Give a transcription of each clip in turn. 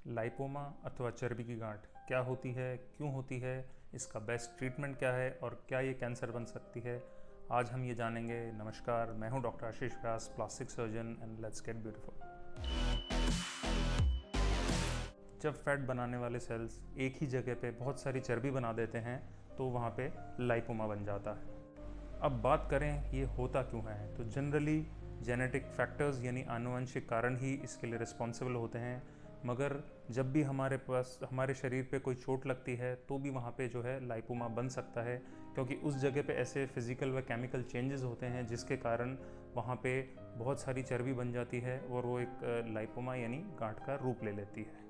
Lipoma अथवा चर्बी की गांठ क्या होती है, क्यों होती है, इसका बेस्ट ट्रीटमेंट क्या है और क्या ये कैंसर बन सकती है, आज हम ये जानेंगे। नमस्कार, मैं हूं doctor Ashish Vyas, plastic surgeon, and let's get beautiful. जब फैट बनाने वाले सेल्स एक ही जगह पे बहुत सारी चर्बी बना देते हैं तो वहाँ पे लाइपोमा बन जाता है। अब बात करें ये होता क्यों है, तो जनरली जेनेटिक फैक्टर्स यानी आनुवंशिक कारण ही इसके लिए रिस्पॉन्सिबल होते हैं। मगर जब भी हमारे शरीर पे कोई चोट लगती है तो भी वहाँ पे जो है लाइपोमा बन सकता है, क्योंकि उस जगह पे ऐसे फिजिकल व केमिकल चेंजेस होते हैं जिसके कारण वहाँ पे बहुत सारी चर्बी बन जाती है और वो एक लाइपोमा यानी गांठ का रूप ले लेती है।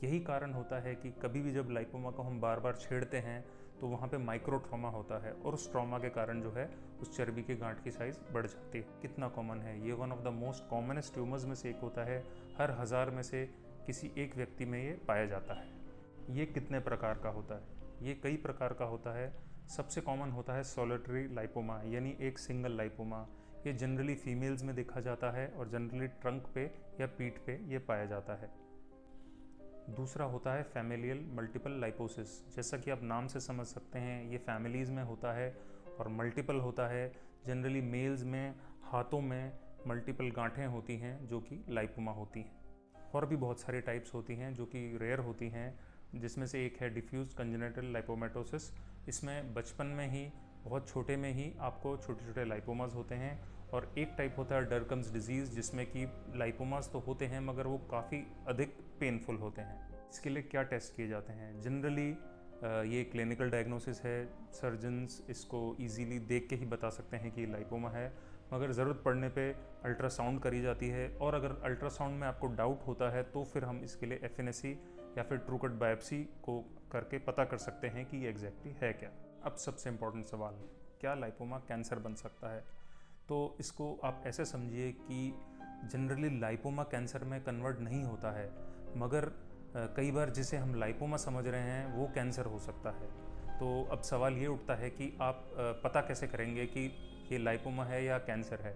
यही कारण होता है कि कभी भी जब लाइपोमा को हम बार बार छेड़ते हैं तो वहाँ पे माइक्रो ट्रॉमा होता है और उस ट्रॉमा के कारण जो है उस चर्बी की गांठ की साइज़ बढ़ जाती है। कितना कॉमन है ये, one of the most commonest tumours में से एक होता है। हर 1000 में से किसी एक व्यक्ति में ये पाया जाता है। ये कितने प्रकार का होता है? ये कई प्रकार का होता है। सबसे कॉमन होता है सोलिटरी लाइपोमा यानी एक सिंगल लाइपोमा। ये जनरली फीमेल्स में देखा जाता है और जनरली ट्रंक पे या पीठ पे ये पाया जाता है। दूसरा होता है फैमिलियल मल्टीपल लाइपोसिस। जैसा कि आप नाम से समझ सकते हैं ये फैमिलीज़ में होता है और मल्टीपल होता है। जनरली मेल्स में हाथों में मल्टीपल गांठें होती हैं जो कि लाइपोमा होती हैं। और भी बहुत सारी टाइप्स होती हैं जो कि रेयर होती हैं, जिसमें से एक है डिफ्यूज कंजेनिटल लाइपोमेटोसिस। इसमें बचपन में ही बहुत छोटे में ही आपको छोटे छोटे लाइपोमास होते हैं। और एक टाइप होता है डरकम्स डिजीज़, जिसमें कि लाइपोमास तो होते हैं मगर वो काफ़ी अधिक पेनफुल होते हैं। इसके लिए क्या टेस्ट किए जाते हैं? जनरली ये क्लिनिकल डायग्नोसिस है। सर्जन्स इसको इजीली देख के ही बता सकते हैं कि लाइपोमा है, मगर ज़रूरत पड़ने पे अल्ट्रासाउंड करी जाती है। और अगर अल्ट्रासाउंड में आपको डाउट होता है तो फिर हम इसके लिए एफएनएसी या फिर ट्रूकट बायोप्सी को करके पता कर सकते हैं कि ये एग्जैक्टली है क्या। अब सबसे इम्पोर्टेंट सवाल, क्या लाइपोमा कैंसर बन सकता है? तो इसको आप ऐसे समझिए कि जनरली लाइपोमा कैंसर में कन्वर्ट नहीं होता है, मगर कई बार जिसे हम लाइपोमा समझ रहे हैं वो कैंसर हो सकता है। तो अब सवाल ये उठता है कि आप पता कैसे करेंगे कि ये लाइपोमा है या कैंसर है?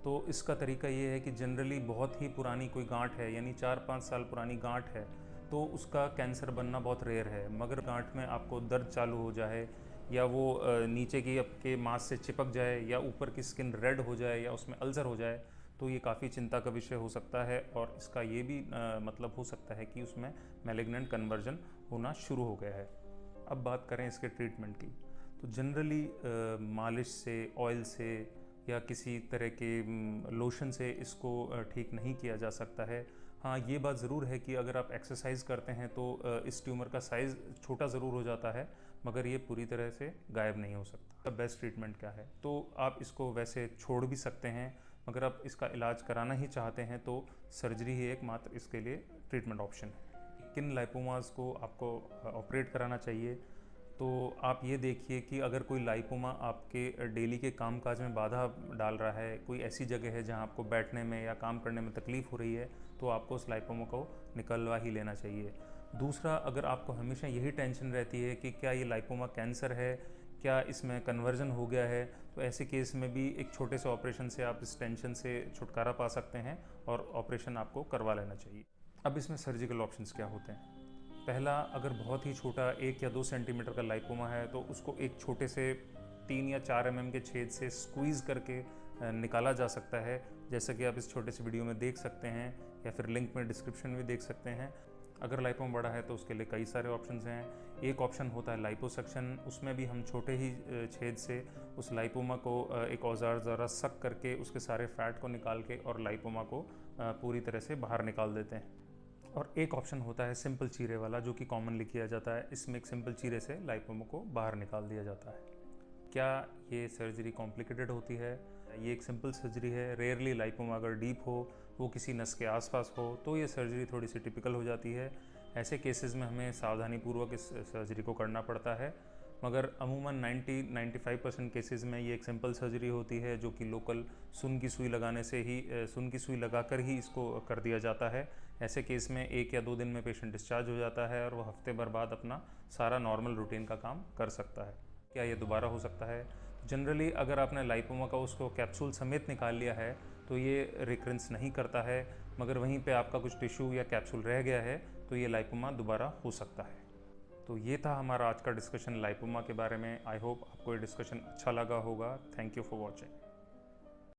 तो इसका तरीका ये है कि जनरली बहुत ही पुरानी कोई गांठ है, यानी 4-5 साल पुरानी गांठ है, तो उसका कैंसर बनना बहुत रेयर है। मगर गांठ में आपको दर्द चालू हो जाए या वो नीचे की आपके मांस से चिपक जाए या ऊपर की स्किन रेड हो जाए या उसमें अल्सर हो जाए तो ये काफ़ी चिंता का विषय हो सकता है। और इसका ये भी मतलब हो सकता है कि उसमें मैलिग्नेंट कन्वर्जन होना शुरू हो गया है। अब बात करें इसके ट्रीटमेंट की, तो जनरली मालिश से, ऑयल से या किसी तरह के लोशन से इसको ठीक नहीं किया जा सकता है। हाँ, ये बात ज़रूर है कि अगर आप एक्सरसाइज करते हैं तो इस ट्यूमर का साइज़ छोटा ज़रूर हो जाता है, मगर ये पूरी तरह से गायब नहीं हो सकता। बेस्ट ट्रीटमेंट क्या है? तो आप इसको वैसे छोड़ भी सकते हैं, मगर आप इसका इलाज कराना ही चाहते हैं तो सर्जरी ही एकमात्र इसके लिए ट्रीटमेंट ऑप्शन है। किन लाइपोमास को आपको ऑपरेट कराना चाहिए? तो आप ये देखिए कि अगर कोई लाइपोमा आपके डेली के कामकाज में बाधा डाल रहा है, कोई ऐसी जगह है जहां आपको बैठने में या काम करने में तकलीफ़ हो रही है, तो आपको उस लाइपोमा को निकलवा ही लेना चाहिए। दूसरा, अगर आपको हमेशा यही टेंशन रहती है कि क्या ये लाइपोमा कैंसर है, क्या इसमें कन्वर्जन हो गया है, तो ऐसे केस में भी एक छोटे से ऑपरेशन से आप इस टेंशन से छुटकारा पा सकते हैं और ऑपरेशन आपको करवा लेना चाहिए। अब इसमें सर्जिकल ऑप्शंस क्या होते हैं? पहला, अगर बहुत ही छोटा 1 या 2 सेंटीमीटर का लाइपोमा है तो उसको एक छोटे से 3 या 4 mm के छेद से स्क्वीज़ करके निकाला जा सकता है, जैसा कि आप इस छोटे से वीडियो में देख सकते हैं या फिर लिंक में डिस्क्रिप्शन में देख सकते हैं। अगर लाइपोमा बड़ा है तो उसके लिए कई सारे ऑप्शंस हैं। एक ऑप्शन होता है लाइपोसक्शन। उसमें भी हम छोटे ही छेद से उस लाइपोमा को एक औजार द्वारा सक करके उसके सारे फैट को निकाल के और लाइपोमा को पूरी तरह से बाहर निकाल देते हैं। और एक ऑप्शन होता है सिंपल चीरे वाला, जो कि कॉमनली किया जाता है। इसमें एक सिंपल चीरे से लाइपोमा को बाहर निकाल दिया जाता है। क्या ये सर्जरी कॉम्प्लिकेटेड होती है? ये एक सिंपल सर्जरी है। रेयरली लाइपोमा अगर डीप हो, वो किसी नस के आसपास हो, तो ये सर्जरी थोड़ी सी टिपिकल हो जाती है। ऐसे केसेस में हमें सावधानीपूर्वक इस सर्जरी को करना पड़ता है, मगर अमूमन 90-95% केसेस में ये एक सिंपल सर्जरी होती है, जो कि लोकल सुन की सुई लगाने से ही सुन की सुई लगाकर ही इसको कर दिया जाता है। ऐसे केस में 1 या 2 दिन में पेशेंट डिस्चार्ज हो जाता है और वो हफ्ते भर बाद अपना सारा नॉर्मल रूटीन का काम कर सकता है। क्या ये दोबारा हो सकता है? जनरली अगर आपने लाइपोमा का उसको कैप्सूल समेत निकाल लिया है तो तो ये रिकरेंस नहीं करता है, मगर वहीं पे आपका कुछ टिश्यू या कैप्सूल रह गया है तो ये लाइपोमा दोबारा हो सकता है। तो ये था हमारा आज का डिस्कशन लाइपोमा के बारे में। आई होप आपको ये डिस्कशन अच्छा लगा होगा। Thank you for watching.